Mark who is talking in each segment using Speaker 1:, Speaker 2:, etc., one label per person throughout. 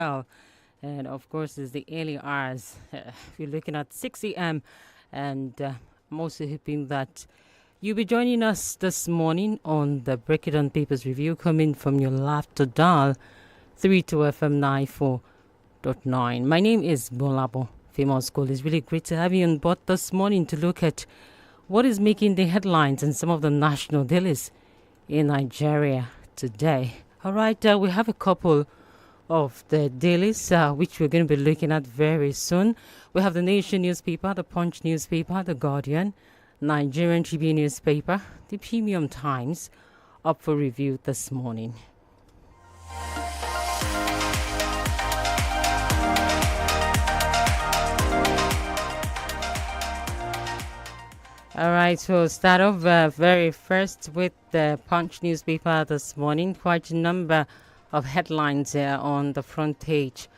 Speaker 1: well. And of course, it's the early hours. We're looking at 6 a.m. And I'm also hoping that you'll be joining us this morning on the Break It On Papers review coming from your laughter dial 32FM 94.9. My name is Bolabo Famous School. It's really great to have you on board this morning to look at what is making the headlines and some of the national dailies in Nigeria today. All right, we have a couple of the dailies which we're going to be looking at very soon. We have the Nation newspaper, the Punch newspaper, the Guardian, Nigerian Tribune newspaper, the Premium Times up for review this morning. All right, so we'll start off very first with the Punch newspaper this morning. Quite a number of headlines on the front page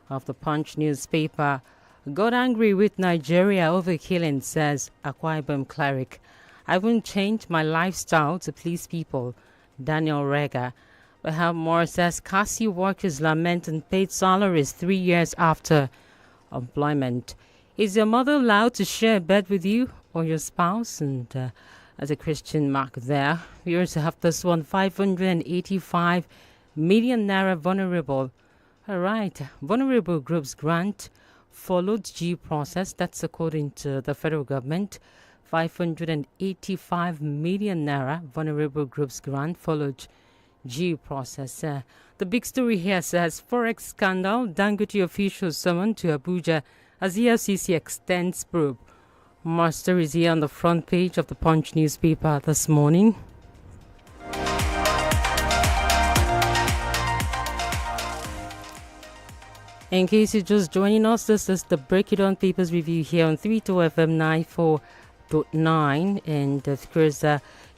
Speaker 1: of the Punch newspaper. Got angry with Nigeria over killing, says Akwa Ibom cleric. I won't change my lifestyle to please people, Daniel Rega. We have more, says Kasi workers lament unpaid salaries 3 years after employment. Is your mother allowed to share a bed with you or your spouse? And as a question mark there. We also have this one, 585 million naira vulnerable. All right, vulnerable groups grant followed due process. That's according to the federal government. 585 million naira vulnerable groups grant followed due process. The big story here says Forex scandal, Dangote officials summoned to Abuja as the FCC extends probe. More stories here on the front page of the Punch newspaper this morning. In case you're just joining us, this is the Break It On Papers review here on 32FM 94.9. And of course,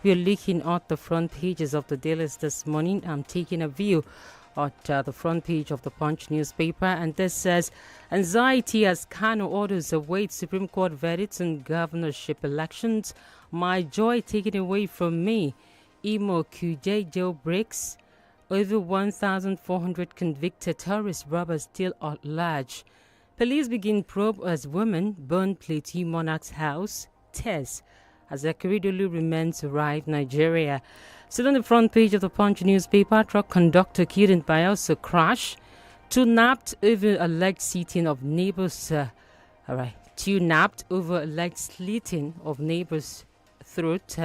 Speaker 1: we're looking at the front pages of the dailies this morning. I'm taking a view at the front page of the Punch newspaper, and this says anxiety as Kano orders await Supreme Court verdicts on governorship elections. My joy taken away from me. Imo Kuje jail breaks. Over 1,400 convicted terrorist robbers still at large. Police begin probe as women burn Plateau monarch's house. Tess as Akeredolu remains to ride Nigeria. Still on the front page of the Punch newspaper, truck conductor killed in Bayelsa crash. Two napped over alleged slitting of neighbors. Two napped over alleged slitting of neighbors' throat.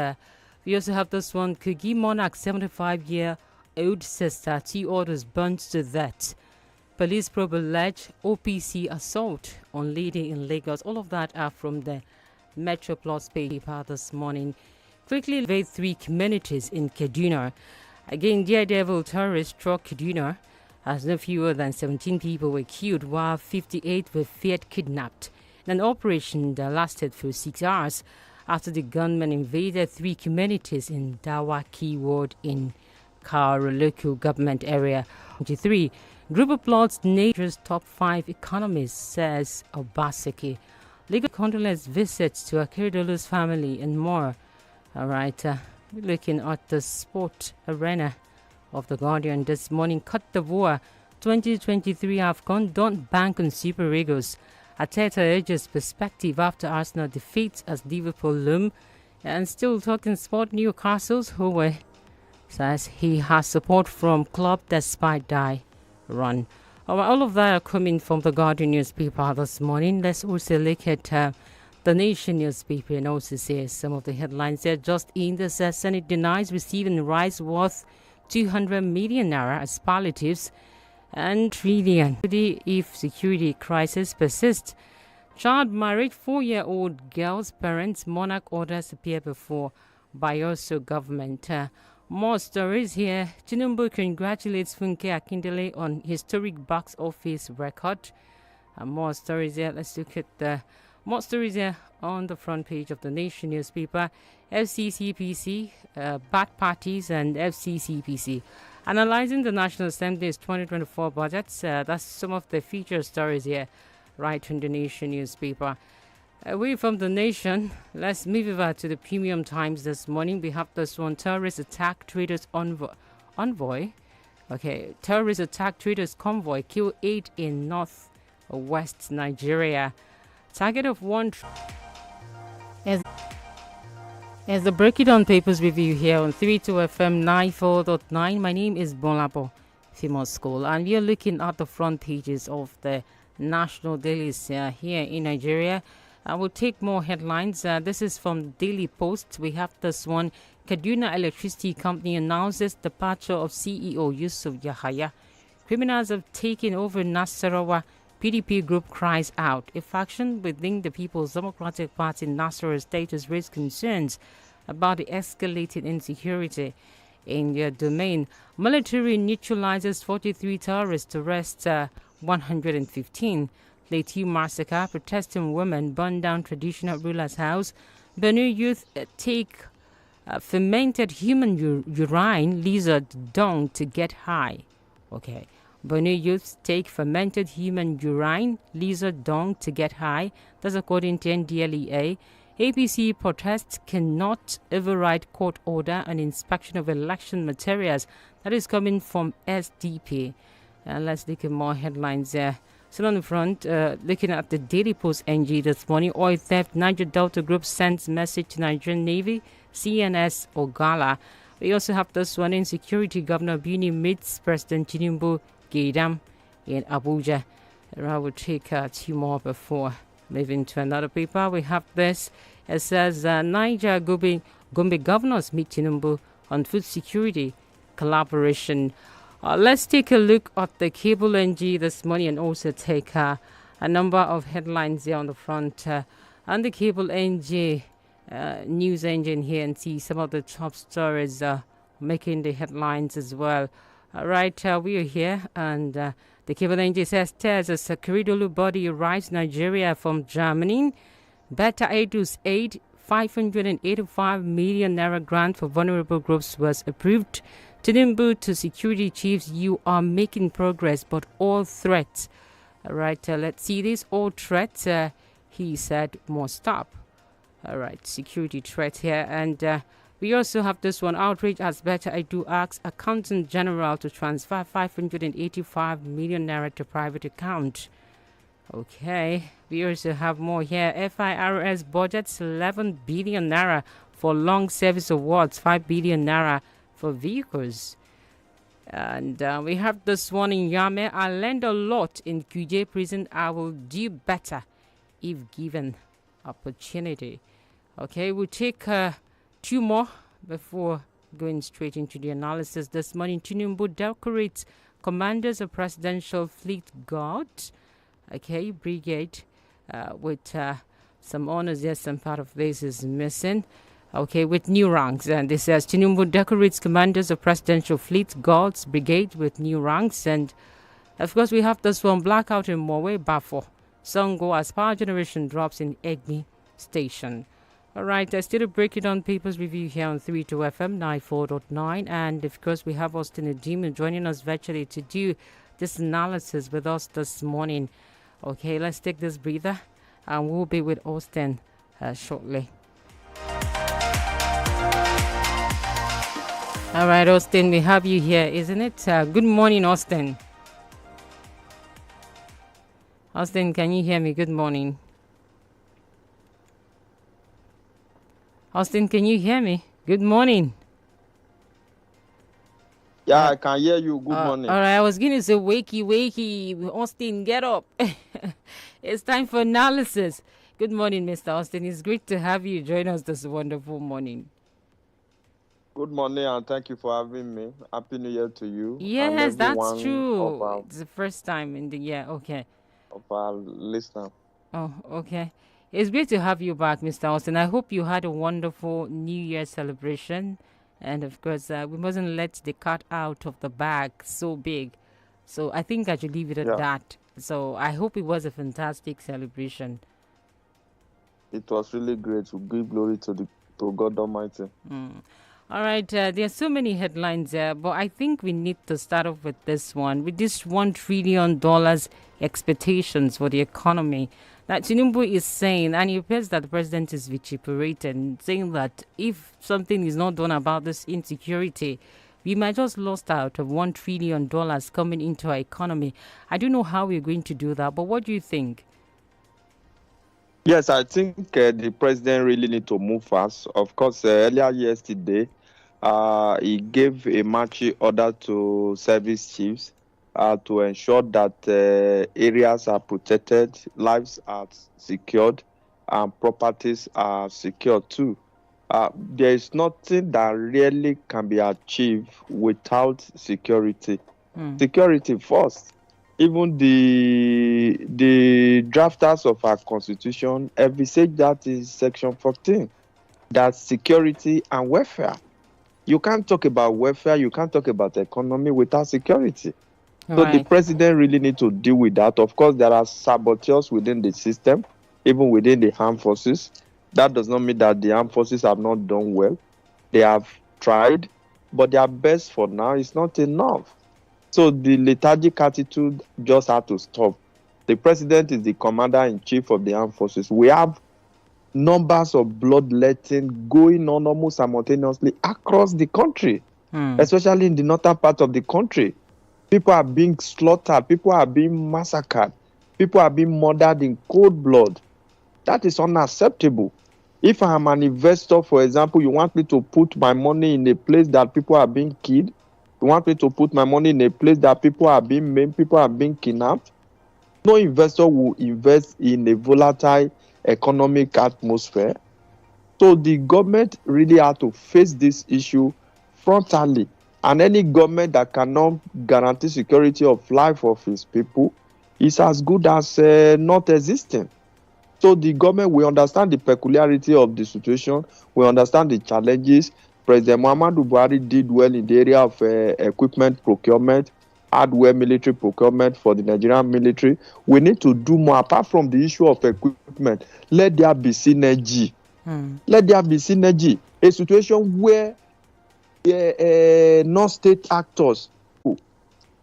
Speaker 1: We also have this one, Kogi monarch 75-year-old sister. 2 orders burnt to death. Police probe alleged OPC assault on lady in Lagos. All of that are from the Metro Plus paper this morning. Quickly evade 3 communities in Kaduna. Again, Daredevil terrorist struck Kaduna as no fewer than 17 people were killed while 58 were feared kidnapped. An operation that lasted for 6 hours after the gunmen invaded 3 communities in Dawaki ward in Kauru local government area. 23. Group applauds nature's top 5 economists, says Obaseki. Legal condolence visits to Akeredolu's family and more. All right, we're looking at the sport arena of the Guardian this morning. Cote d'Ivoire 2023 AFCON, don't bank on Super Eagles. Arteta urges perspective after Arsenal defeats as Liverpool loom. And still talking sport, Newcastle's Howe says he has support from club despite die run. All of that are coming from the Guardian newspaper this morning. Let's also look at the Nation newspaper and also see some of the headlines there. Just in the Senate denies receiving rice worth 200 million naira as palliatives and trillion if security crisis persists. Child marriage, 4-year-old girl's parents, monarch orders appear before Bayelsa government. More stories here. Tinubu congratulates Funke Akindele on historic box office record. More stories here. Let's look at the more stories here on the front page of the Nation newspaper. FCCPC, bad parties and FCCPC. Analyzing the National Assembly's 2024 budgets. That's some of the feature stories here right in the Nation newspaper. Away from the Nation, let's move over to the Premium Times this morning. We have this one, terrorist attack traders envoy. Okay, terrorists attack traders convoy, kill 8 in northwest Nigeria. Target of one. As the Break It Down Papers review here on 32 FM 94.9, my name is Bonlapo Female School, and we are looking at the front pages of the national dailies here in Nigeria. I will take more headlines. This is from Daily Post. We have this one. Kaduna Electricity Company announces departure of CEO Yusuf Yahaya. Criminals have taken over Nasarawa. PDP group cries out. A faction within the People's Democratic Party in Nasarawa State has raised concerns about the escalating insecurity in their domain. Military neutralizes 43 terrorists, arrests 115. Plateau massacre, protesting women burn down traditional ruler's house. Benue youth take fermented human urine, lizard dung to get high. Okay. Benue youths take fermented human urine, lizard dung to get high. That's according to NDLEA. APC protests cannot override court order on inspection of election materials. That is coming from SDP. Let's look at more headlines there. So on the front, looking at the Daily Post NG this morning, oil theft, Niger Delta Group sends message to Nigerian Navy, CNS Ogala. We also have this one, insecurity, Governor Buni meets President Tinubu Gaydam in Abuja. I will take 2 more before moving to another paper. We have this. It says Niger Gombe governors meet Tinubu on food security collaboration. Let's take a look at the Cable NG this morning and also take a number of headlines here on the front and the Cable NG news engine here and see some of the top stories making the headlines as well. All right, we are here, and the Cable NG says tears as a Keridolu body arrives Nigeria from Germany. Beta Edu's aid, 585 million naira grant for vulnerable groups was approved. Tinubu to security chiefs, you are making progress, but all threats. All right, let's see this. All threats, he said, must stop. All right, security threat here, and we also have this one. Outrage as Beta Edu asks Accountant General to transfer 585 million naira to private account. Okay, we also have more here. FIRS budgets 11 billion naira for long service awards, 5 billion naira for vehicles. And we have this one in Yame. I learned a lot in QJ prison. I will do better if given opportunity. Okay, we'll take 2 more before going straight into the analysis. This morning, Tinubu decorates commanders of Presidential Fleet Guard, okay, brigade, with some honors. Yes, some part of this is missing. Okay, with new ranks. And this says Tinubu decorates commanders of Presidential Fleet Guards Brigade with new ranks. And of course, we have this one, blackout in Mowe, Bafo. Songo as power generation drops in Egmi Station. All right, still a Break It Down Papers review here on 32 FM 94.9. And of course, we have Austin Adima joining us virtually to do this analysis with us this morning. Okay, let's take this breather and we'll be with Austin shortly. All right, Austin, we have you here, isn't it? Good morning, Austin. Austin, can you hear me? Good morning. Austin, can you hear me? Good morning.
Speaker 2: Yeah, I can hear you. Good morning.
Speaker 1: All right, I was going to say, wakey, Austin, get up. It's time for analysis. Good morning, Mr. Austin. It's great to have you join us this wonderful morning.
Speaker 2: Good morning, and thank you for having me. Happy New Year to you.
Speaker 1: Yes, that's true. It's the first time in the year. Okay.
Speaker 2: Of our listener.
Speaker 1: Oh, okay. It's great to have you back, Mr. Austin. I hope you had a wonderful New Year celebration. And of course, we mustn't let the cat out of the bag so big. So I think I should leave it at that. So I hope it was a fantastic celebration.
Speaker 2: It was really great. To give glory to God Almighty.
Speaker 1: All right, there are so many headlines there, but I think we need to start off with this one. With this $1 trillion expectations for the economy that Tinubu is saying, and it appears that the president is vituperated, saying that if something is not done about this insecurity, we might just lost out of $1 trillion coming into our economy. I don't know how we're going to do that, but what do you think?
Speaker 2: Yes, I think the president really need to move fast. Of course, earlier yesterday, he gave a marching order to service chiefs to ensure that areas are protected, lives are secured, and properties are secured too. There is nothing that really can be achieved without security. Security first. Even the drafters of our constitution envisage that in section 14, that security and welfare. You can't talk about welfare, you can't talk about economy without security. So the president really need to deal with that. Of course, there are saboteurs within the system, even within the armed forces. That does not mean that the armed forces have not done well. They have tried, but their best for now is not enough. So the lethargic attitude just had to stop. The president is the commander-in-chief of the armed forces. We have numbers of bloodletting going on almost simultaneously across the country, especially in the northern part of the country. People are being slaughtered. People are being massacred. People are being murdered in cold blood. That is unacceptable. If I am an investor, for example, you want me to put my money in a place that people are being killed, you want me to put my money in a place that people are being maimed, people are being kidnapped. No investor will invest in a volatile economic atmosphere. So the government really had to face this issue frontally. And any government that cannot guarantee security of life of its people is as good as not existing. So the government will understand the peculiarity of the situation. We understand the challenges. President Muhammadu Buhari did well in the area of equipment procurement, hardware military procurement for the Nigerian military. We need to do more apart from the issue of equipment. Let there be synergy. Let there be synergy. A situation where non-state actors,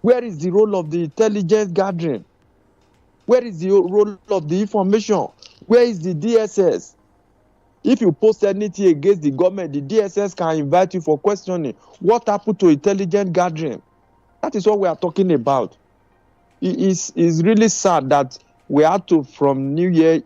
Speaker 2: where is the role of the intelligence gathering? Where is the role of the information? Where is the DSS? If you post anything against the government, the DSS can invite you for questioning. What happened to intelligence gathering? That is what we are talking about. It's really sad that we had to, from New Year,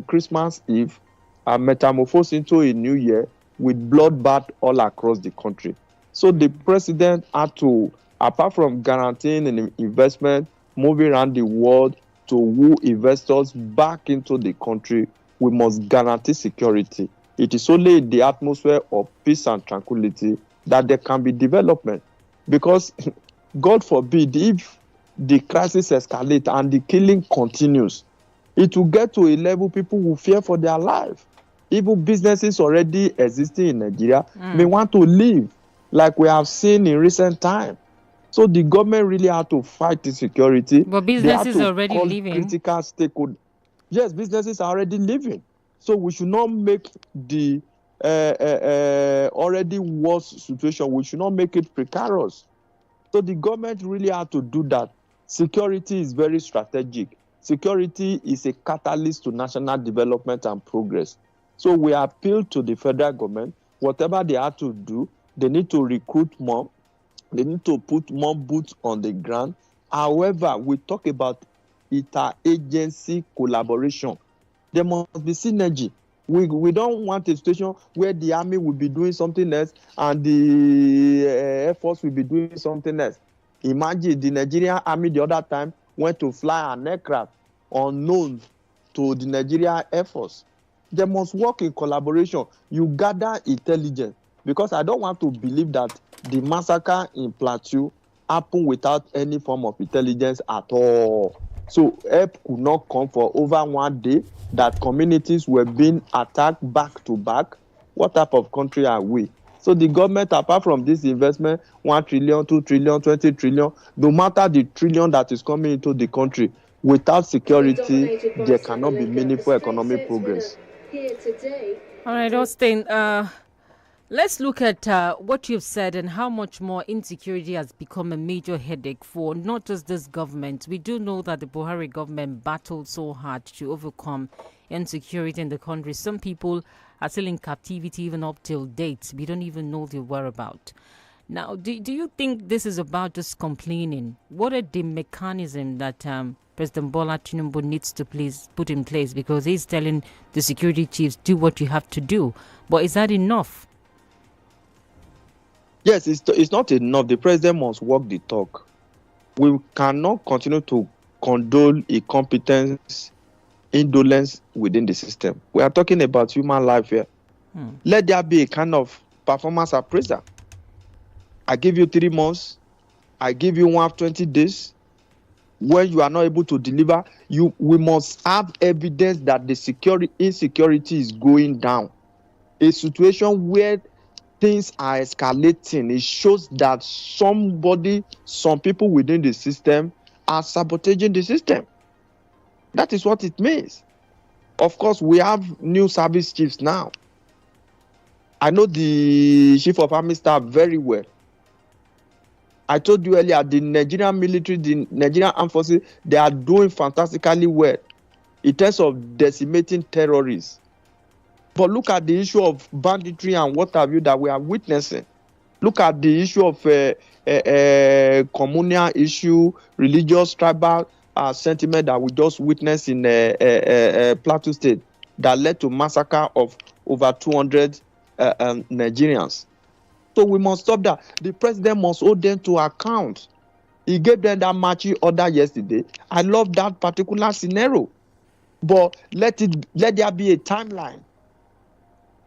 Speaker 2: Christmas Eve, metamorphose into a new year with bloodbath all across the country. So the president had to, apart from guaranteeing an investment, moving around the world to woo investors back into the country, we must guarantee security. It is only in the atmosphere of peace and tranquility that there can be development. Because, God forbid, if the crisis escalates and the killing continues, it will get to a level people will fear for their life. Even businesses already existing in Nigeria may want to leave, like we have seen in recent time. So the government really had to fight insecurity.
Speaker 1: But businesses are already leaving.
Speaker 2: Critical stakeholders. Yes, businesses are already leaving. So we should not make the already worse situation, we should not make it precarious. So the government really had to do that. Security is very strategic. Security is a catalyst to national development and progress. So we appeal to the federal government, whatever they have to do, they need to recruit more. They need to put more boots on the ground. However, we talk about interagency collaboration. There must be synergy. We don't want a situation where the army will be doing something else and the Air Force will be doing something else. Imagine the Nigerian army the other time went to fly an aircraft unknown to the Nigerian Air Force. They must work in collaboration. You gather intelligence, because I don't want to believe that the massacre in Plateau happened without any form of intelligence at all. So help could not come for over 1 day, that communities were being attacked back to back. What type of country are we? So the government, apart from this investment, 1 trillion, 2 trillion, 20 trillion, no matter the trillion that is coming into the country, without security, there cannot be meaningful economic progress.
Speaker 1: All right, Austin, let's look at what you've said and how much more insecurity has become a major headache for not just this government. We do know that the Buhari government battled so hard to overcome insecurity in the country. Some people are still in captivity even up till date. We don't even know their whereabouts. Now, do you think this is about just complaining? What are the mechanism that President Bola Tinubu needs to please put in place? Because he's telling the security chiefs, do what you have to do. But is that enough?
Speaker 2: Yes, it's not enough. The president must walk the talk. We cannot continue to condone incompetence, indolence within the system. We are talking about human life here. Let there be a kind of performance appraiser. I give you 3 months. I give you 120 days. When you are not able to deliver, we must have evidence that the insecurity is going down. A situation where things are escalating, it shows that some people within the system are sabotaging the system. That is what it means. Of course, we have new service chiefs now. I know the chief of army staff very well. I told you earlier, the Nigerian military, the Nigerian armed forces, they are doing fantastically well in terms of decimating terrorists. But look at the issue of banditry and what have you that we are witnessing. Look at the issue of communal issue, religious, tribal sentiment that we just witnessed in Plateau State that led to massacre of over 200 Nigerians. So we must stop that. The president must hold them to account. He gave them that marching order yesterday. I love that particular scenario. But let there be a timeline.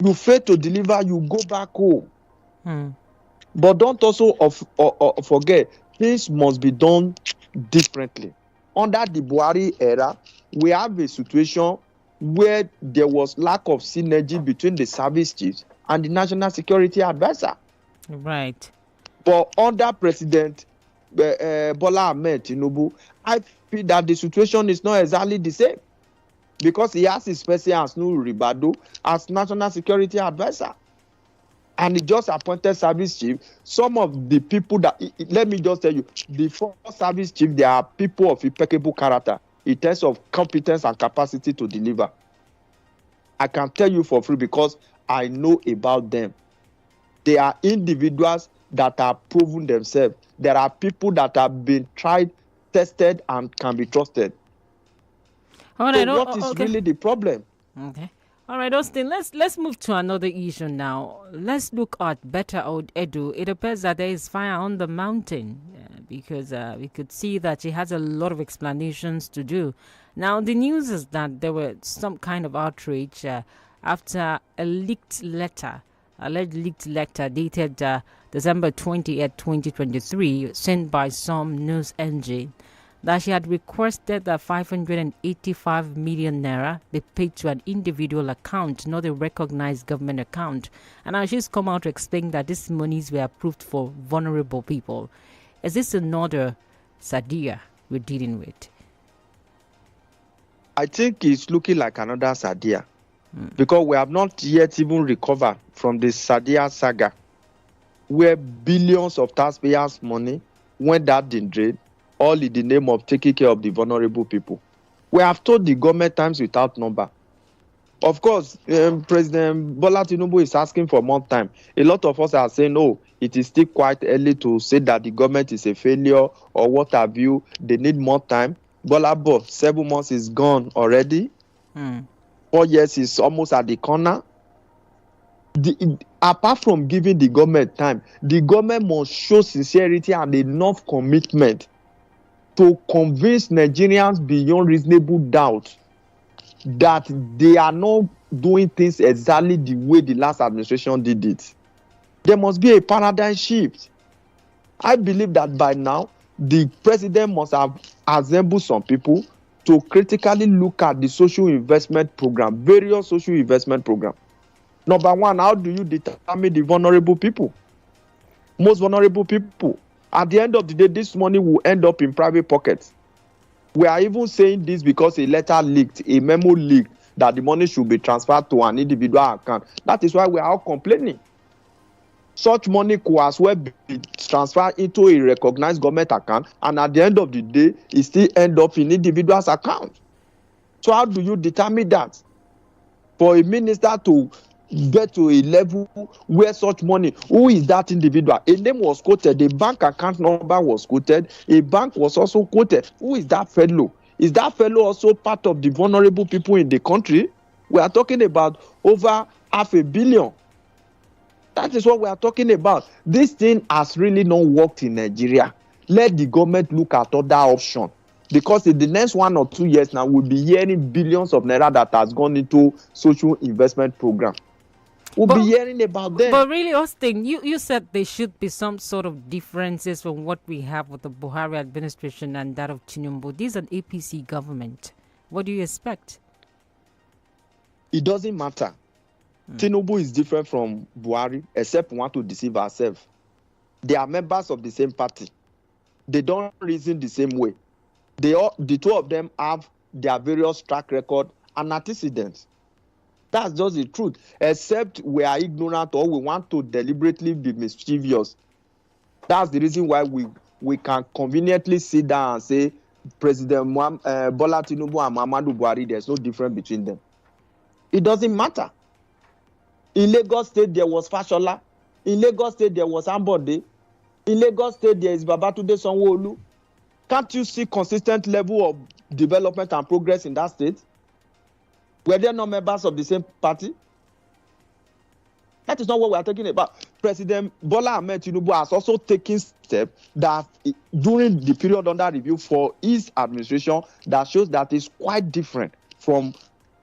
Speaker 2: You fail to deliver, you go back home. But don't also forget, things must be done differently. Under the Buhari era, we have a situation where there was lack of synergy between the service chiefs and the national security advisor.
Speaker 1: Right.
Speaker 2: But under President Bola Ahmed Tinubu, I feel that the situation is not exactly the same because he has his person as Nuhu Ribadu as national security advisor. And he just appointed service chief. Some of the people that, let me just tell you, the 4 service chief, they are people of impeccable character in terms of competence and capacity to deliver. I can tell you for free because I know about them. They are individuals that are proven themselves. There are people that have been tried, tested, and can be trusted.
Speaker 1: All right,
Speaker 2: so what is really the problem?
Speaker 1: Okay. All right, Austin, let's move to another issue now. Let's look at Betta Edu. It appears that there is fire on the mountain because we could see that she has a lot of explanations to do. Now, the news is that there were some kind of outrage after a alleged leaked letter dated December 20th, 2023, sent by some news engine, that she had requested that 585 million naira be paid to an individual account, not a recognized government account. And now she's come out to explain that these monies were approved for vulnerable people. Is this another Sadia we're dealing with?
Speaker 2: I think it's looking like another Sadia because we have not yet even recovered from the Sadia saga where billions of taxpayers' money went out in trade, all in the name of taking care of the vulnerable people. We have told the government times without number. Of course, President Bola Tinubu is asking for more time. A lot of us are saying, oh, it is still quite early to say that the government is a failure or what have you. They need more time. Bola, 7 months is gone already. 4 years is almost at the corner. Apart from giving the government time, the government must show sincerity and enough commitment to convince Nigerians beyond reasonable doubt that they are not doing things exactly the way the last administration did it. There must be a paradigm shift. I believe that by now, the president must have assembled some people to critically look at the social investment program, various social investment programs. Number one, how do you determine the vulnerable people? Most vulnerable people. At the end of the day, this money will end up in private pockets. We are even saying this because a letter leaked, a memo leaked, that the money should be transferred to an individual account. That is why we are all complaining. Such money could as well be transferred into a recognized government account, and at the end of the day, it still end up in individual's account. So how do you determine that? For a minister to get to a level where such money, who is that individual? A name was quoted, a bank account number was quoted, a bank was also quoted. Who is that fellow? Is that fellow also part of the vulnerable people in the country? We are talking about over 500 million. That is what we are talking about. This thing has really not worked in Nigeria. Let the government look at other options. Because in the next 1 or 2 years now, we'll be hearing billions of naira that has gone into social investment program. We'll be hearing about them.
Speaker 1: But really, Austin, you said there should be some sort of differences from what we have with the Buhari administration and that of Tinubu. This is an APC government. What do you expect?
Speaker 2: It doesn't matter. Tinubu is different from Buhari, except we want to deceive ourselves. They are members of the same party. They don't reason the same way. The two of them have their various track record and antecedents. That's just the truth. Except we are ignorant or we want to deliberately be mischievous. That's the reason why we can conveniently sit down and say President Bola Tinubu and Muhammadu Buhari, there's no difference between them. It doesn't matter. In Lagos State, there was Fashola. In Lagos State, there was Ambode. In Lagos State, there is Babatunde Sanwo-Olu. Can't you see consistent level of development and progress in that state? Were they not members of the same party? That is not what we are talking about. President Bola Ahmed Tinubu has also taken steps that during the period under review for his administration that shows that is quite different from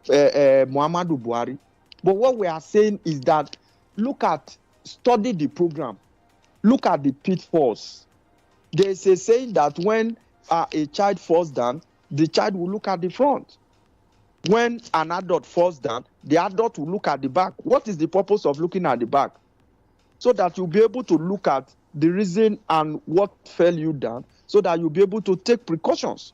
Speaker 2: Muhammadu Buhari. But what we are saying is that study the program, look at the pitfalls. There is a saying that when a child falls down, the child will look at the front. When an adult falls down, the adult will look at the back. What is the purpose of looking at the back? So that you'll be able to look at the reason and what fell you down, so that you'll be able to take precautions.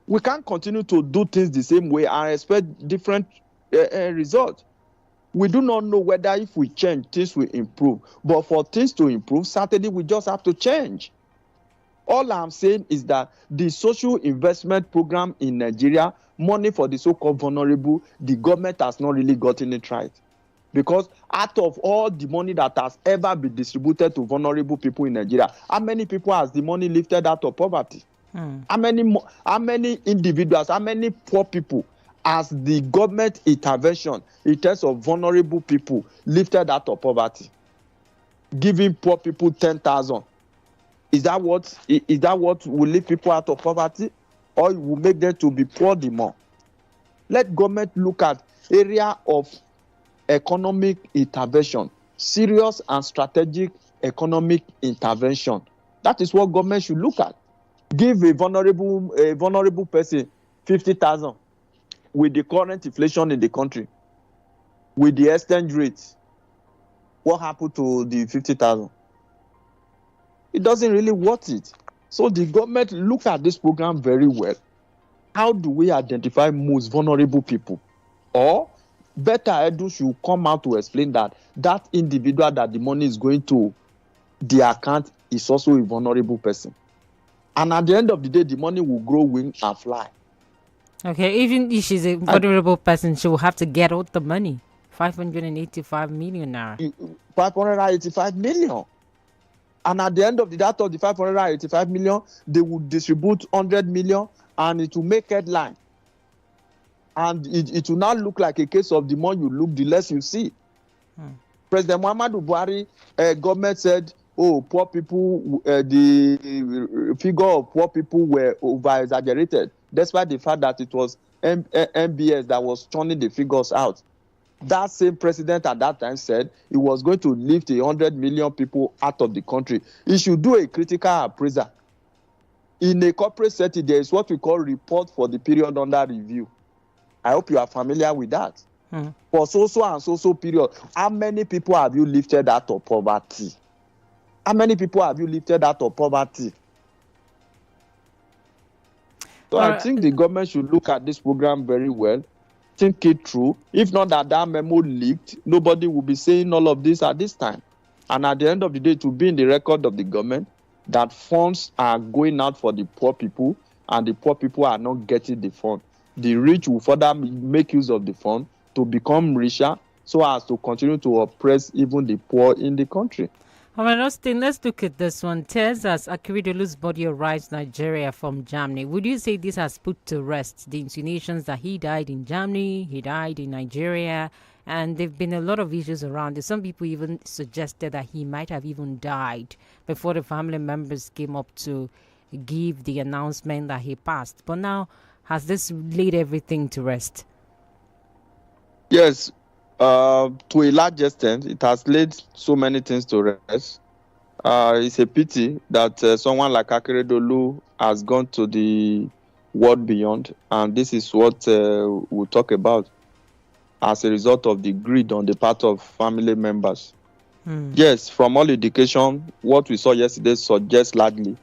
Speaker 2: We can't continue to do things the same way and expect different results. We do not know whether if we change, things will improve. But for things to improve, certainly we just have to change. All I'm saying is that the social investment program in Nigeria, money for the so-called vulnerable, the government has not really gotten it right. Because out of all the money that has ever been distributed to vulnerable people in Nigeria, how many people has the money lifted out of poverty? How many individuals, how many poor people has the government intervention in terms of vulnerable people lifted out of poverty? Giving poor people 10,000. Is that what will lift people out of poverty, or it will make them to be poor the more? Let government look at area of economic intervention, serious and strategic economic intervention. That is what government should look at. Give a vulnerable person 50,000 with the current inflation in the country, with the exchange rate. What happened to the 50,000? It doesn't really worth it. So the government look at this program very well. How do we identify most vulnerable people? Or better, Edu should come out to explain that individual that the money is going to the account is also a vulnerable person. And at the end of the day, the money will grow wings and fly.
Speaker 1: Okay, even if she's a vulnerable person, she will have to get out the money. 585 million naira.
Speaker 2: 585 million. And at the end of the of the 585 million, they will distribute 100 million and it will make headline. And it will not look like a case of the more you look, the less you see. President Muhammadu Buhari, government said, poor people, the figure of poor people were over-exaggerated, despite the fact that it was MBS that was turning the figures out. That same president at that time said he was going to lift 100 million people out of the country. He should do a critical appraisal. In a corporate setting, there is what we call report for the period under review. I hope you are familiar with that. For so and so period, how many people have you lifted out of poverty? How many people have you lifted out of poverty? So I think the government should look at this program very well, think it through. If not that memo leaked, nobody will be saying all of this at this time. And at the end of the day, to be in the record of the government that funds are going out for the poor people and the poor people are not getting the fund. The rich will further make use of the fund to become richer so as to continue to oppress even the poor in the country.
Speaker 1: All right, Austin, let's look at this one. Tears Akeredolu's body arrives Nigeria from Germany. Would you say this has put to rest the insinuations that he died in Germany, he died in Nigeria, and there have been a lot of issues around it. Some people even suggested that he might have even died before the family members came up to give the announcement that he passed. But now, has this laid everything to rest?
Speaker 2: Yes, to a large extent, it has laid so many things to rest. It's a pity that someone like Akeredolu has gone to the world beyond, and this is what we'll talk about as a result of the greed on the part of family members. Yes, from all indication, what we saw yesterday suggests largely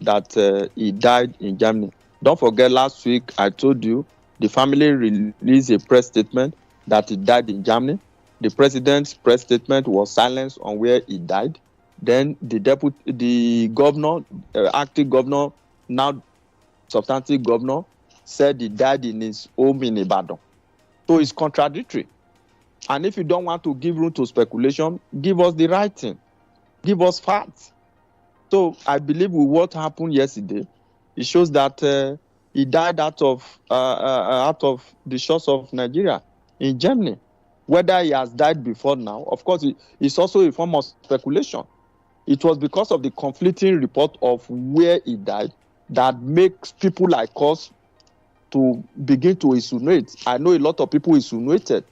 Speaker 2: that he died in Germany. Don't forget, last week I told you the family released a press statement that he died in Germany. The president's press statement was silenced on where he died. Then the governor, acting governor, now substantive governor, said he died in his home in Ibadan. So it's contradictory. And if you don't want to give room to speculation, give us the right thing. Give us facts. So I believe with what happened yesterday, it shows that he died out of the shores of Nigeria in Germany. Whether he has died before now, of course, it's also a form of speculation. It was because of the conflicting report of where he died that makes people like us to begin to insinuate. I know a lot of people insinuated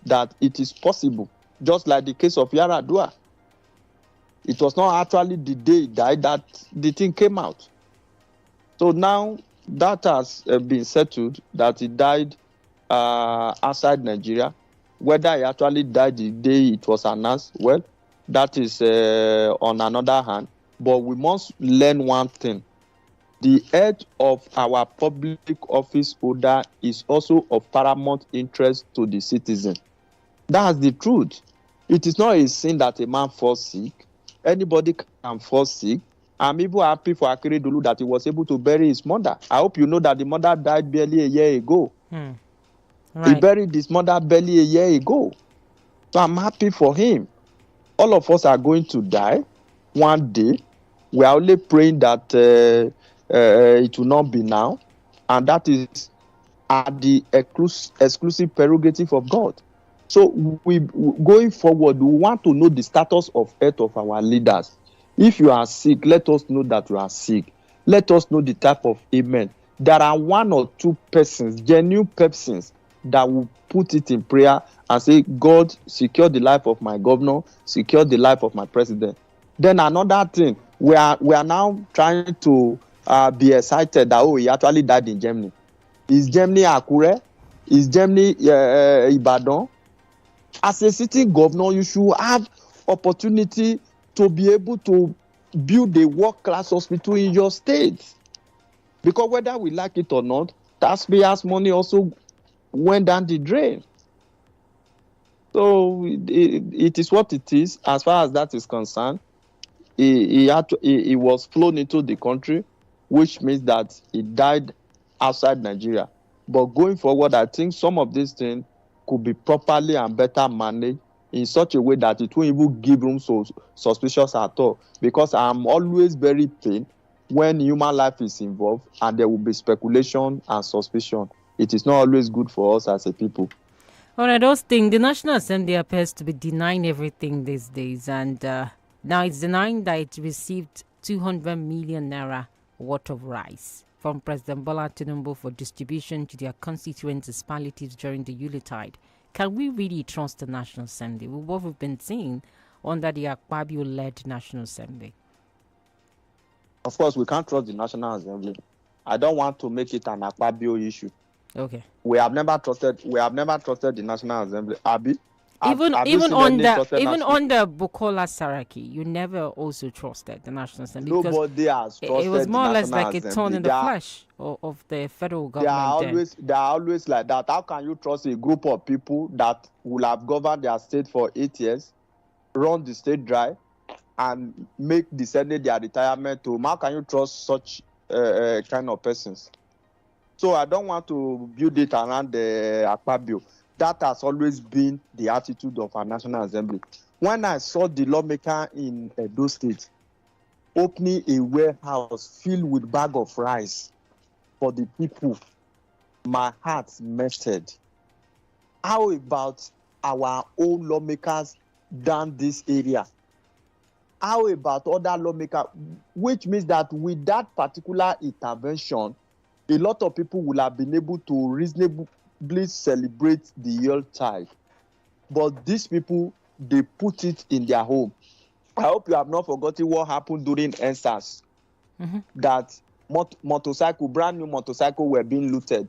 Speaker 2: that it is possible, just like the case of Yaradua. It was not actually the day he died that the thing came out. So now that has been settled, that he died outside Nigeria. Whether he actually died the day it was announced, well, that is on another hand. But we must learn one thing. The head of our public office holder is also of paramount interest to the citizen. That's the truth. It is not a sin that a man falls sick. Anybody can fall sick. I'm even happy for Akeredolu that he was able to bury his mother. I hope you know that the mother died barely a year ago.
Speaker 1: Right.
Speaker 2: He buried his mother barely a year ago. So I'm happy for him. All of us are going to die one day. We are only praying that it will not be now. And that is at the exclusive prerogative of God. So going forward, we want to know the status of health of our leaders. If you are sick, let us know that you are sick. Let us know the type of ailment. There are one or two persons, genuine persons, that will put it in prayer and say, God, secure the life of my governor, secure the life of my president. Then another thing, we are now trying to be excited that, oh, he actually died in Germany. Is Germany Akure? Is Germany Ibadan? As a sitting governor, you should have opportunity to be able to build a world-class hospital in your state. Because whether we like it or not, taxpayers' money also went down the drain. So it is what it is. As far as that is concerned, he was flown into the country, which means that he died outside Nigeria. But going forward, I think some of these things could be properly and better managed in such a way that it won't even give room to suspicious at all. Because I'm always very pained when human life is involved and there will be speculation and suspicion. It is not always good for us as a people.
Speaker 1: All right, Austin, the National Assembly appears to be denying everything these days, and now it's denying that it received 200 million naira worth of rice from President Bola Tinubu for distribution to their constituents as palliatives during the Yuletide. Can we really trust the National Assembly with what we've been seeing under the Akpabio-led National Assembly?
Speaker 2: Of course, we can't trust the National Assembly. I don't want to make it an Akpabio issue.
Speaker 1: Okay.
Speaker 2: We have never trusted the National Assembly. Abi?
Speaker 1: Even under Bukola Saraki, you never also trusted the National Assembly.
Speaker 2: Nobody has trusted.
Speaker 1: It was more or less like
Speaker 2: Assembly.
Speaker 1: a thorn in the flesh of the federal government.
Speaker 2: They are always like that. How can you trust a group of people that will have governed their state for 8 years, run the state dry, and make the Senate their retirement home? How can you trust such kind of persons? So I don't want to build it around the Akpabio. That has always been the attitude of our National Assembly. When I saw the lawmaker in Edo State opening a warehouse filled with bag of rice for the people, my heart melted. How about our own lawmakers down this area? How about other lawmakers? Which means that with that particular intervention, a lot of people will have been able to reasonably celebrate the Yuletide. But these people, they put it in their home. I hope you have not forgotten what happened during NSAS. That brand new motorcycle were being looted.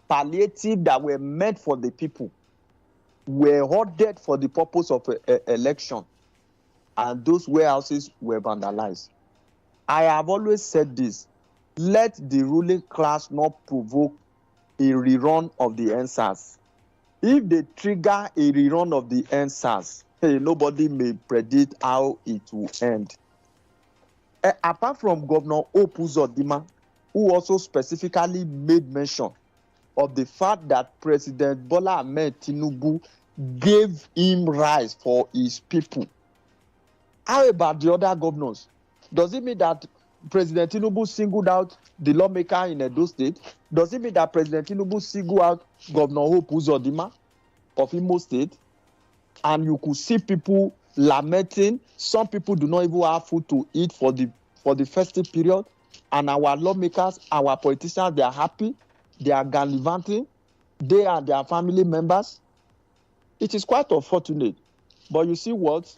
Speaker 2: Palliative that were meant for the people were hoarded for the purpose of election, and those warehouses were vandalized. I have always said this: let the ruling class not provoke a rerun of the NSAS. If they trigger a rerun of the NSAS, nobody may predict how it will end. Apart from Governor Hope Uzodinma, who also specifically made mention of the fact that President Bola Ahmed Tinubu gave him rice for his people. How about the other governors? Does it mean that President Tinubu singled out the lawmaker in Edo State? Does it mean that President Tinubu singled out Governor Hope Uzodinma of Imo State? And you could see people lamenting. Some people do not even have food to eat for the festive period. And our lawmakers, our politicians, they are happy. They are gallivanting. They and their family members. It is quite unfortunate. But you see what?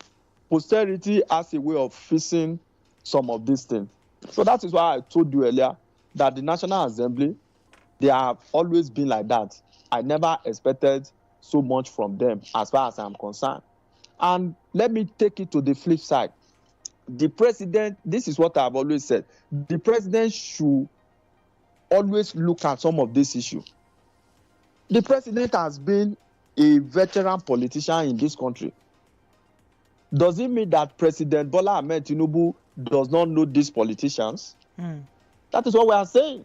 Speaker 2: Posterity has a way of fixing some of these things. So that is why I told you earlier that the National Assembly, they have always been like that. I never expected so much from them as far as I'm concerned. And let me take it to the flip side. The president, this is what I've always said, the president should always look at some of these issues. The president has been a veteran politician in this country. Does it mean that President Bola Ahmed Tinubu does not know these politicians? That is what we are saying.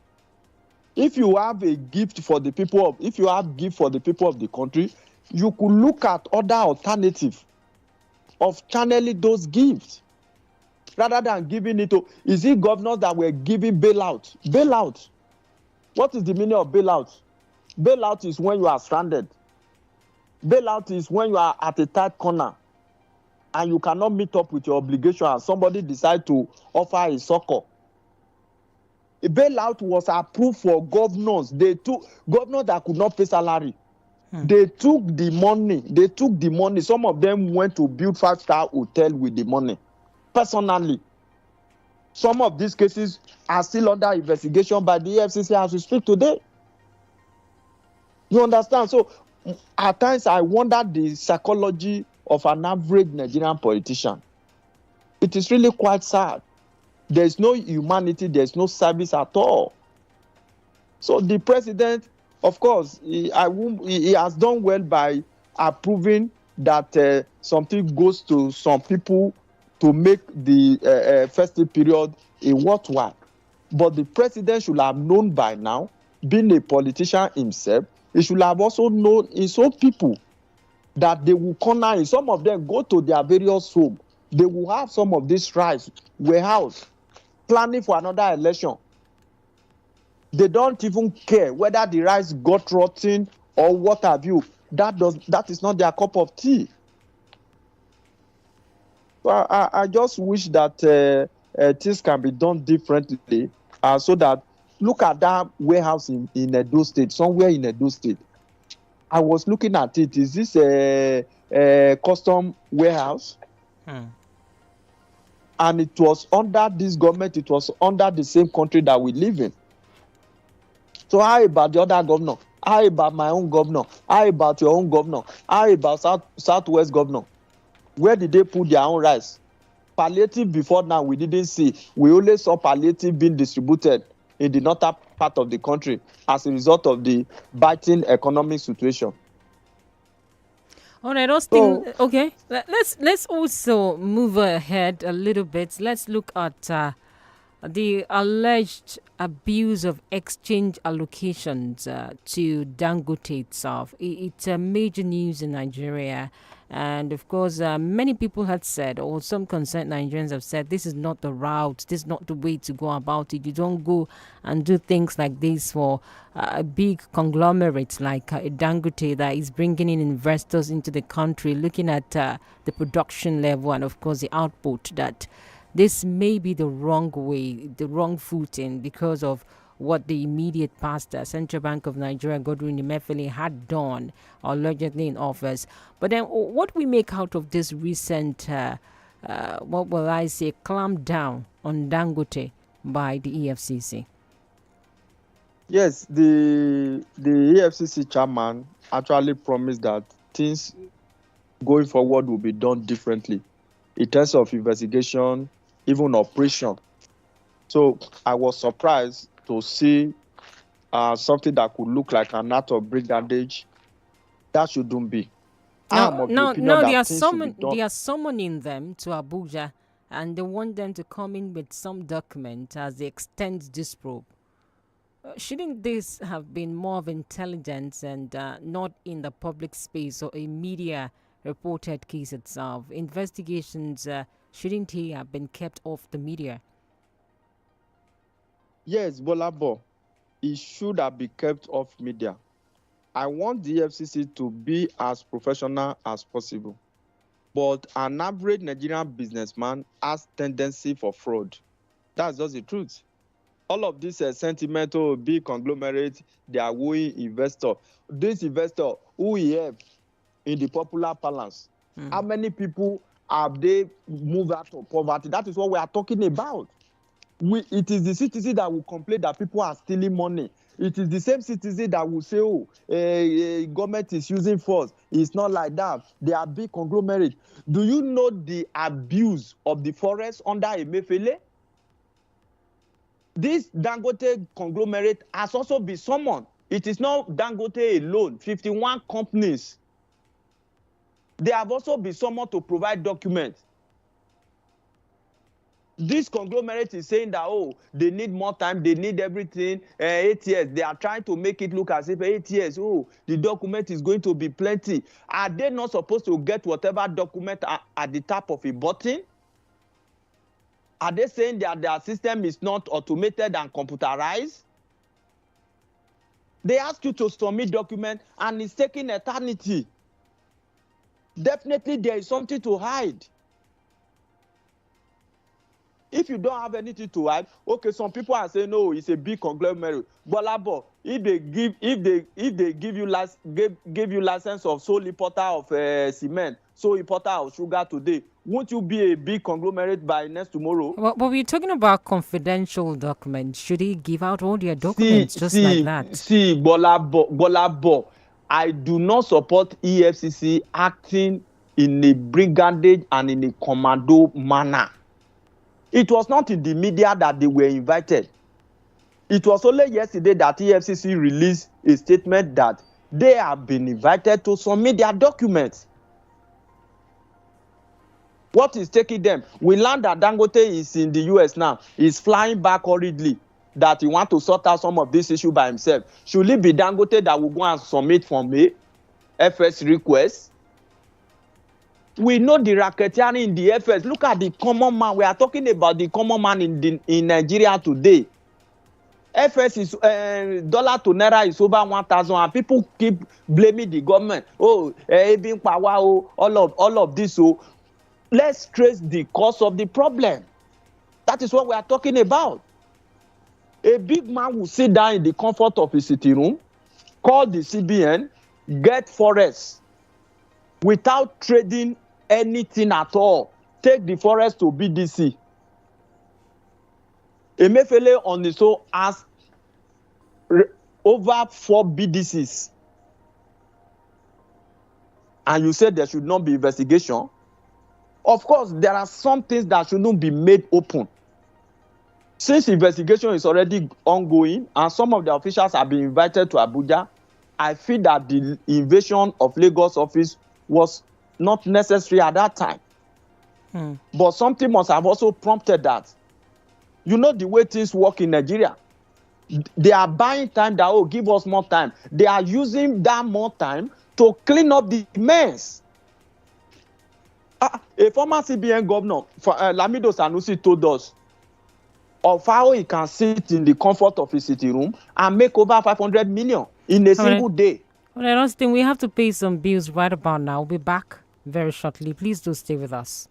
Speaker 2: If you have a gift for the people of, if you have gift for the people of the country, you could look at other alternatives of channeling those gifts rather than giving it to. Is it governors that were giving bailout? Bailout. What is the meaning of bailout? Bailout is when you are stranded. Bailout is when you are at a tight corner and you cannot meet up with your obligation and somebody decides to offer a succor. A bailout was approved for governors. They took governors that could not pay salary. They took the money. Some of them went to build 5-star hotel with the money. Personally, some of these cases are still under investigation by the EFCC as we speak today. You understand? So at times I wonder the psychology of an average Nigerian politician. It is really quite sad. There is no humanity, there is no service at all. So the president, of course, he has done well by approving that something goes to some people to make the festive period a worthwhile. But the president should have known by now, being a politician himself, he should have also known his own people that they will corner him. Some of them go to their various homes. They will have some of this rice warehouse planning for another election. They don't even care whether the rice got rotten or what have you. That is not their cup of tea. So I just wish that things can be done differently, so that look at that warehouse in Edo State, somewhere in Edo State. I was looking at it. Is this a custom warehouse? And it was under this government, it was under the same country that we live in. So how about the other governor? How about my own governor? How about your own governor? How about Southwest governor? Where did they put their own rice? Palliative before now, we didn't see. We only saw palliative being distributed in the northern part of the country as a result of the biting economic situation.
Speaker 1: All right, Austin. So, okay, let's also move ahead a little bit. Let's look at The alleged abuse of exchange allocations to Dangote itself, it's a major news in Nigeria. And of course, many people had said, or some concerned Nigerians have said, this is not the route, this is not the way to go about it. You don't go and do things like this for a big conglomerate like Dangote that is bringing in investors into the country, looking at the production level and, of course, the output that this may be the wrong way, the wrong footing because of what the immediate past Central Bank of Nigeria, Godwin Emefiele, had done allegedly in office. But then what we make out of this recent, what will I say, clamp down on Dangote by the EFCC?
Speaker 2: Yes, the EFCC chairman actually promised that things going forward will be done differently in terms of investigation, even operation. So I was surprised to see something that could look like an act of brigandage. That shouldn't be.
Speaker 1: No, they are summoning them to Abuja, and they want them to come in with some document as they extend this probe. Shouldn't this have been more of intelligence and not in the public space or a media reported case itself? Investigations shouldn't he have been kept off the media?
Speaker 2: Yes, Bolabo, it should have been kept off media. I want the FCC to be as professional as possible. But an average Nigerian businessman has tendency for fraud. That's just the truth. All of this sentimental big conglomerate, they are wooing investor. This investor who we have in the popular balance, how many people have they moved out of poverty? That is what we are talking about. It is the citizen that will complain that people are stealing money. It is the same citizen that will say, oh, government is using force. It's not like that. They are big conglomerate. Do you know the abuse of the forest under Emefiele? This Dangote conglomerate has also been summoned. It is not Dangote alone, 51 companies. They have also been summoned to provide documents. This conglomerate is saying that, oh, they need more time, they need everything, 8 years. They are trying to make it look as if 8 years, oh, the document is going to be plenty. Are they not supposed to get whatever document at the top of a button? Are they saying that their system is not automated and computerized? They ask you to submit document and it's taking eternity. Definitely there is something to hide. If you don't have anything to hide, okay, some people are saying, no, it's a big conglomerate. But if they give you license of sole importer of cement, sole importer of sugar today, won't you be a big conglomerate by next tomorrow?
Speaker 1: Well, but we're talking about confidential documents. Should he give out all their documents like that?
Speaker 2: See, Bolabo, I do not support EFCC acting in a brigandage and in a commando manner. It was not in the media that they were invited. It was only yesterday that EFCC released a statement that they have been invited to submit their documents. What is taking them? We learned that Dangote is in the US now. He's flying back hurriedly, that he wants to sort out some of this issue by himself. Should it be Dangote that will go and submit from a FS request? We know the racketeering in the FS. Look at the common man. We are talking about the common man in Nigeria today. FS is dollar to naira is over 1,000, and people keep blaming the government. Oh, being power, all of this. So let's trace the cause of the problem. That is what we are talking about. A big man will sit down in the comfort of his sitting room, call the CBN, get forests without trading anything at all. Take the forest to BDC. Emefiele on his own has over 4 BDCs. And you said there should not be investigation. Of course, there are some things that shouldn't be made open. Since investigation is already ongoing and some of the officials have been invited to Abuja, I feel that the invasion of Lagos office was not necessary at that time. But something must have also prompted that. You know the way things work in Nigeria. They are buying time that, oh, give us more time. They are using that more time to clean up the mess. A former CBN governor, Lamido Sanusi, told us of how he can sit in the comfort of his sitting room and make over 500 million in a single day.
Speaker 1: Well, I don't think we have to pay some bills right about now. We'll be back very shortly. Please do stay with us.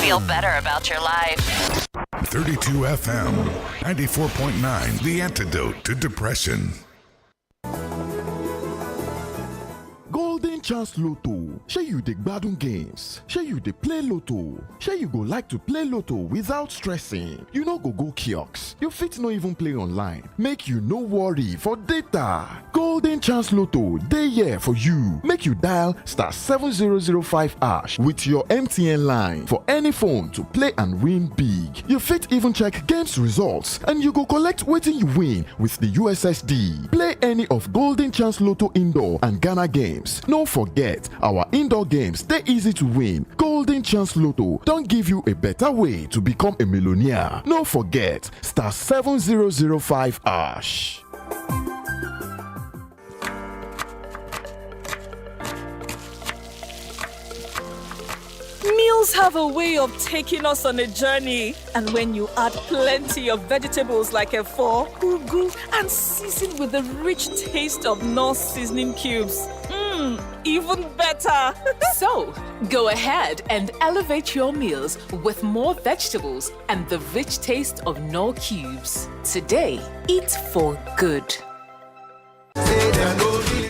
Speaker 3: Feel better about your life.
Speaker 4: 32 FM, 94.9, the antidote to depression.
Speaker 5: Golden Chance Lotto. Shey you dey gbadun games? Shey you dey play Lotto? Shey you go like to play Lotto without stressing? You no go kiosks. You fit no even play online. Make you no worry for data. Golden Chance Lotto dey here for you. Make you dial *7005# with your MTN line for any phone to play and win big. You fit even check games results and you go collect wetin you win with the USSD. Play any of Golden Chance Lotto indoor and Ghana games. No forget, our indoor games dey easy to win. Golden Chance Lotto don give you a better way to become a millionaire. No forget, *7005#.
Speaker 6: Meals have a way of taking us on a journey, and when you add plenty of vegetables like efo, ugu, and season with the rich taste of Knorr seasoning cubes, even better.
Speaker 7: So, go ahead and elevate your meals with more vegetables and the rich taste of Knorr cubes. Today, eat for good.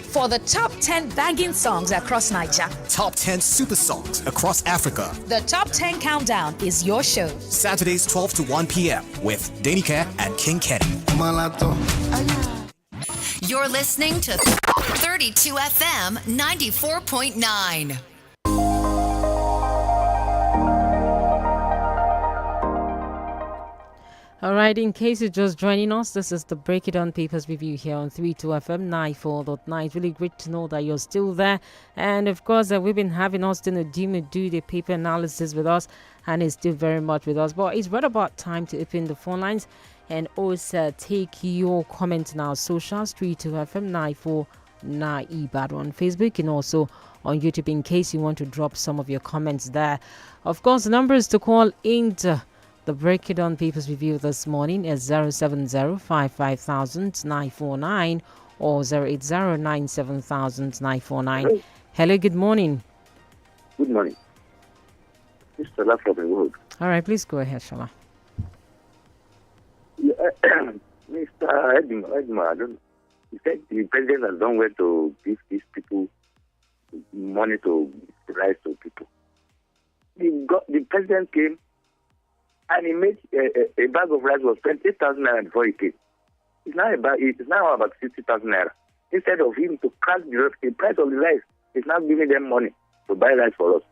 Speaker 8: For the top 10 banging songs across Nigeria,
Speaker 9: top 10 super songs across Africa,
Speaker 8: the Top 10 Countdown is your show.
Speaker 9: Saturdays 12 to 1 p.m. with Danica and King Kenny.
Speaker 3: You're listening to 32 FM 94.9.
Speaker 1: All right, in case you're just joining us, this is the Break It On Papers review here on 32 FM 94.9. It's really great to know that you're still there. And of course, we've been having Austin Odime do the paper analysis with us, and he's still very much with us. But it's right about time to open the phone lines and also take your comments on our socials, 32 FM 949 Ibad on Facebook and also on YouTube in case you want to drop some of your comments there. Of course, the numbers to call into the Break It On Papers review this morning is 070-550-949 or 080-979-949. Hello, good morning.
Speaker 10: Good morning. Mr. Shola from the road.
Speaker 1: All right, please go ahead, Shola.
Speaker 10: Mr. Edmund, he said the president has done well to give these people money to rise to people. The president came and he made a bag of rice was 28,000 naira before he came. It's now about 60,000 naira. Instead of him to crash the price of the rice, he's now giving them money to buy rice for us.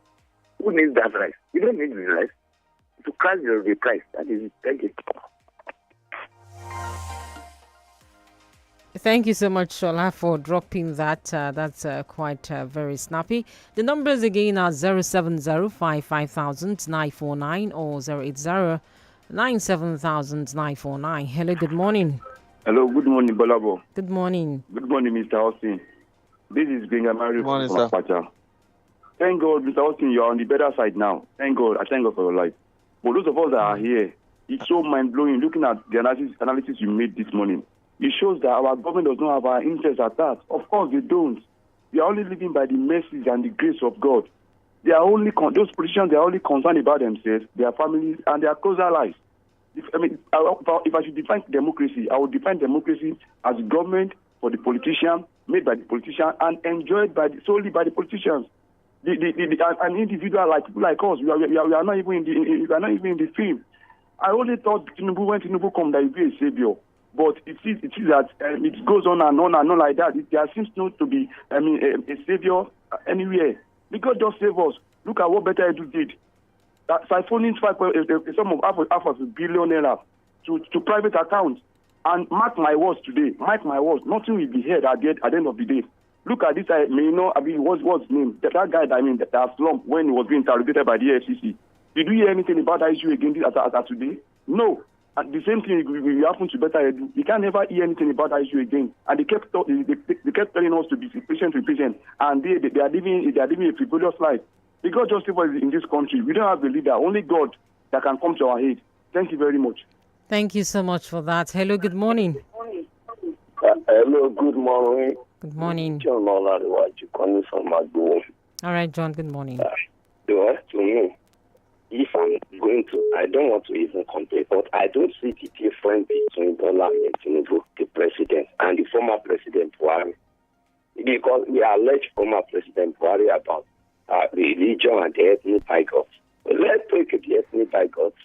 Speaker 10: Who needs that rice? You don't need the rice to crash the price. That is it. Thank you.
Speaker 1: Thank you so much, Shola, for dropping that. That's quite very snappy. The numbers again are 070-550-949 or 080-979-949. Hello, good morning.
Speaker 11: Hello, good morning, Bolabo.
Speaker 1: Good morning.
Speaker 11: Good morning, Mr. Austin. This is Bengamari from
Speaker 2: sir.
Speaker 11: Pacha. Thank God, Mr. Austin, you're on the better side now. Thank God. I thank God for your life. For those of us that are here, it's so mind-blowing looking at the analysis you made this morning. It shows that our government does not have our interests at heart. Of course, they don't. They are only living by the mercies and the grace of God. They are only those politicians. They are only concerned about themselves, their families, and their close allies. If I should define democracy, I would define democracy as government for the politician, made by the politician, and enjoyed solely by the politicians. An individual like people like us, we are not even in the film. I only thought when Tinubu come, that he be a savior. But it is that it goes on and on and on like that. There seems not to be, a savior anywhere. Because just save us. Look at what Better Edu did. Siphoning a sum of half of $1 billion to private accounts. And mark my words today, nothing will be heard at the end of the day. Look at this, what's his name? That guy, that slump when he was being interrogated by the FCC. Did you hear anything about that issue again as today? No. And the same thing will happen to Better Edu. You can't never hear anything about that issue again. And they kept telling us to be patient, and they are living a frivolous life. Because justice is in this country, we don't have a leader. Only God that can come to our aid. Thank you very much.
Speaker 1: Thank you so much for that. Hello, good morning.
Speaker 12: Hello, good morning.
Speaker 1: Good morning.
Speaker 12: John Oladewaji calling from Magbo.
Speaker 1: All right, John, good morning.
Speaker 12: To me, if I'm going to, I don't want to even complain, but I don't see the difference between Bola Tinubu, the president, and the former President Buhari. Because we allege former President Buhari about religion and the ethnic bigots. Let's take the ethnic bigots.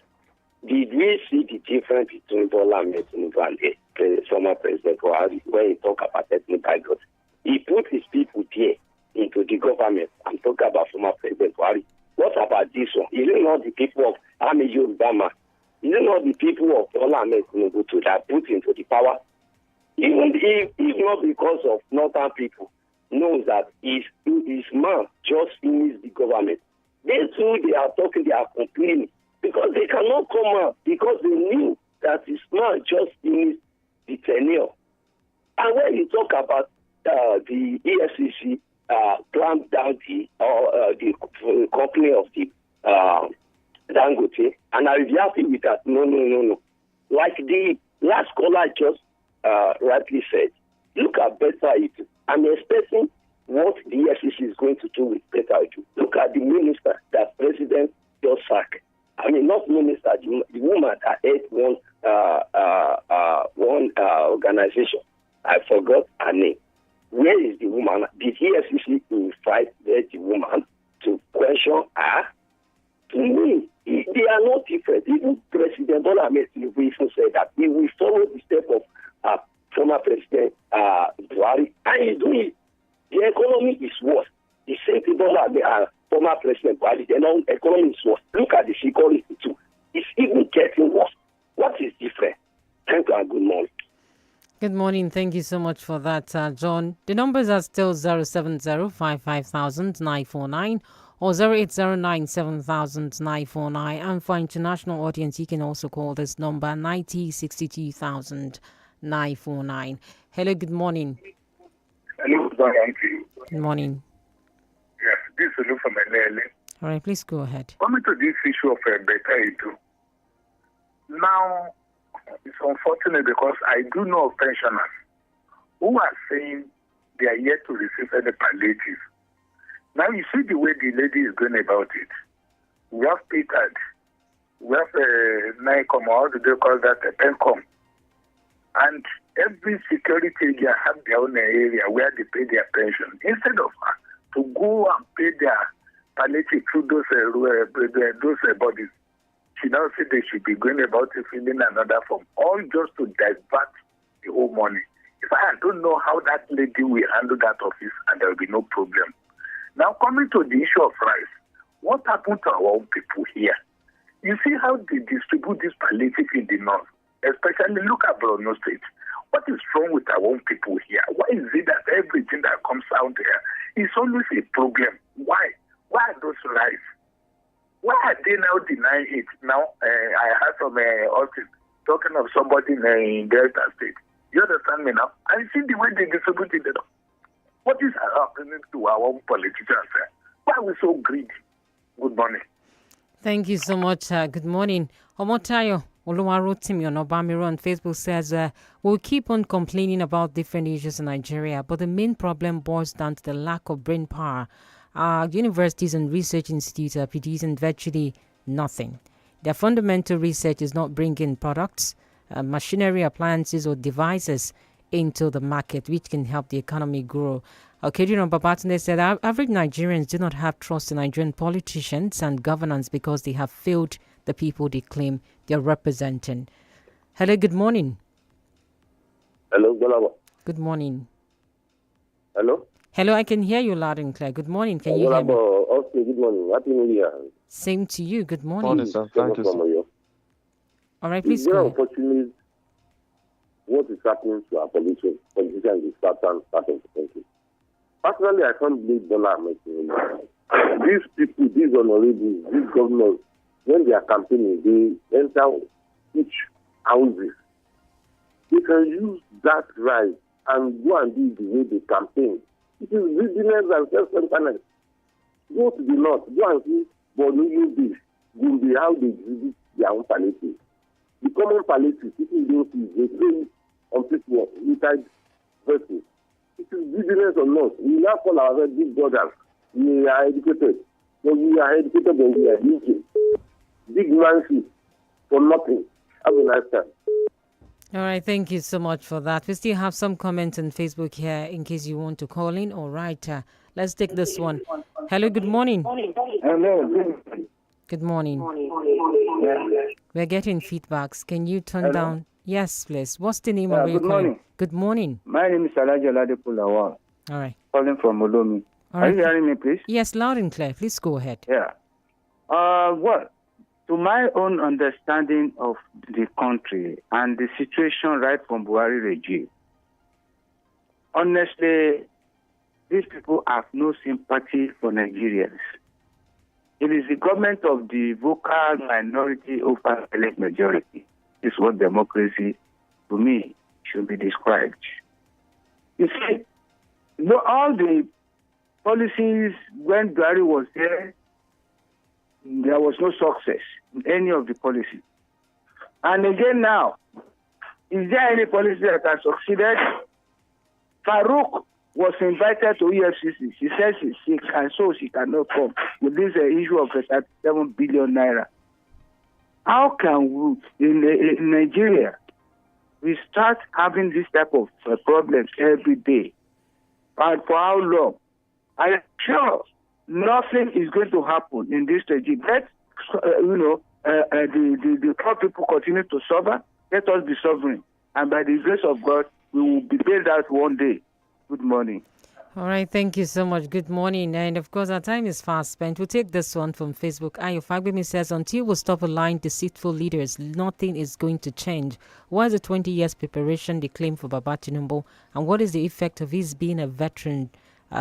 Speaker 12: Did we see the difference between Bola Tinubu and the former President Buhari when he talk about ethnic bigots? He put his people there into the government. I'm talking about former President Buhari. What about this one? Is it not the people of Ami Yorùbá? Is it not the people of Bola Tinubu to that put into the power? Even if not because of northern people knows that his man just finished the government. They too, they are talking, they are complaining because they cannot come out because they knew that his man just finished the tenure. And when you talk about the EFCC clamped down the company of the Dangote, and I will be happy with that. No. Like the last caller just rightly said, look at Better Edu. I'm expecting what the EFCC is going to do with Better Edu. Look at the minister that President just sacked. I mean, not minister, the woman that head one organization. I forgot her name. Where is the woman? Did EFCC invite the woman to question her? To me, they are not different. Even President Bola Ahmed Tinubu even said that he will follow the step of former President Buhari, and he's doing it. The economy is worse. The same thing former President Buhari, the economy is worse. Look at the security too. It's even getting worse. What is different? Thank you and good morning.
Speaker 1: Good morning. Thank you so much for that, John. The numbers are still 070-55,949 or 08097,949. And for international audience, you can also call this number 90-62,949. Hello, good morning.
Speaker 13: Hello, good morning.
Speaker 1: Good morning.
Speaker 13: Yes, this is Olu from Elele.
Speaker 1: All right, please go ahead.
Speaker 13: Coming to this issue of Better Edu. Now, it's unfortunate because I do know of pensioners who are saying they are yet to receive any palliative. Now, you see the way the lady is going about it. We have PTAD. We have NICOM, or how do they call that? PENCOM. And every security area have their own area where they pay their pension. Instead of to go and pay their palliative through those bodies, she now said they should be going about it filling another form, all just to divert the whole money. If I don't know how that lady will handle that office, and there will be no problem. Now, coming to the issue of rice, what happened to our own people here? You see how they distribute this palliative in the north, especially look at Borno State. What is wrong with our own people here? Why is it that everything that comes out here is always a problem? Why? Why are those rice? Why are they now denying it? Now, I heard from Austin talking of somebody in Delta State. You understand me now? I see the way they distribute it. What is happening to our own politicians? Why are we so greedy? Good morning.
Speaker 1: Thank you so much. Good morning. Omotayo Oluwarotimi Onobamiro on Facebook says, we'll keep on complaining about different issues in Nigeria, but the main problem boils down to the lack of brain power. Our universities and research institutes are producing virtually nothing. Their fundamental research is not bringing products, machinery, appliances, or devices into the market, which can help the economy grow. Okediran Babatunde said, average Nigerians do not have trust in Nigerian politicians and governance because they have failed the people they claim they're representing. Hello, good morning.
Speaker 12: Hello, Golabo.
Speaker 1: Good morning.
Speaker 12: Hello?
Speaker 1: Hello, I can hear you loud and clear. Good morning. Can you hear me?
Speaker 12: Okay, good morning. Happy New Year.
Speaker 1: Same to you. Good morning.
Speaker 2: Morning, sir. Thank you, sir.
Speaker 1: All right, please
Speaker 12: go
Speaker 1: go.
Speaker 12: Unfortunately, what is happening to our politicians is starting to thank you. Personally, I can't believe Bola Ahmed Tinubu. These people, these honorables, these governors, when they are campaigning, they enter each houses. They can use that right and go and do the way they campaign. It is greediness and self-centeredness. Go to the north, go and see Borno this, Gumbi, how they visit their own palaces. The common palaces, people don't see, they stay on people inside vessels. It is greediness or not. We now call ourselves big brothers. We are educated. But we are educated when we are using big mansions for nothing. Have a nice time.
Speaker 1: All right, thank you so much for that. We still have some comments on Facebook here in case you want to call in. All right, let's take this one. Hello, good morning.
Speaker 14: Hello.
Speaker 1: Good morning. We're getting feedbacks. Can you turn down? Yes, please. What's the name of your
Speaker 14: Good morning.
Speaker 1: Good morning.
Speaker 14: My name is Alaji Oladipo Lawal.
Speaker 1: All right.
Speaker 14: Calling from Olomi.
Speaker 1: All
Speaker 14: Are
Speaker 1: right.
Speaker 14: you hearing me, please?
Speaker 1: Yes, loud and clear. Please go ahead.
Speaker 14: Yeah. Well, to my own understanding of the country and the situation right from Buhari regime, honestly, these people have no sympathy for Nigerians. It is the government of the vocal minority over elect majority. This is what democracy, to me, should be described. You see, all the policies when Buhari was there was no success in any of the policies. And again now, is there any policy that has succeeded? Farouk was invited to EFCC. She says she can, so she cannot come with this issue of 37 billion naira. How can we, in Nigeria, we start having this type of problems every day? And for how long? I am sure nothing is going to happen in this regime. Let the poor people continue to suffer. Let us be sovereign, and by the grace of God, we will be bailed out one day. Good morning.
Speaker 1: All right, thank you so much. Good morning. And of course, our time is fast spent. We'll take this one from Facebook. Ayo Fagbemi says, until we stop allowing deceitful leaders, nothing is going to change. What is the 20 years preparation they claim for Baba Tinubu? And what is the effect of his being a veteran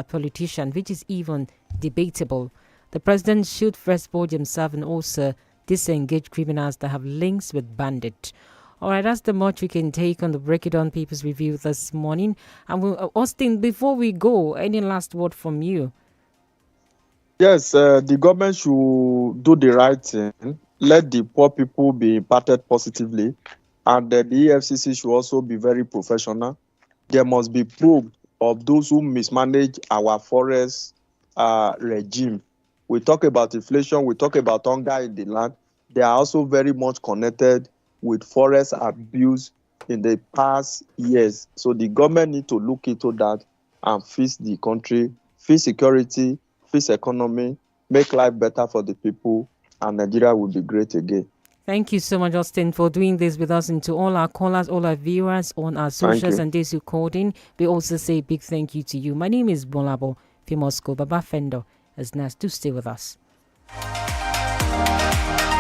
Speaker 1: politician, which is even debatable? The president should first board himself and also disengage criminals that have links with bandits. All right, that's the much we can take on the Break It On People's Review this morning. And Austin, before we go, any last word from you?
Speaker 2: Yes, the government should do the right thing. Let the poor people be impacted positively. And the EFCC should also be very professional. There must be proof of those who mismanage our forest regime. We talk about inflation, we talk about hunger in the land. They are also very much connected with forest abuse in the past years. So the government need to look into that and fix the country, fix security, fix economy, make life better for the people, and Nigeria will be great again.
Speaker 1: Thank you so much, Austin, for doing this with us, and to all our callers, all our viewers on our socials and those who called in. We also say a big thank you to you. My name is Bolabo Fimosco. Baba Fendo is nice to stay with us.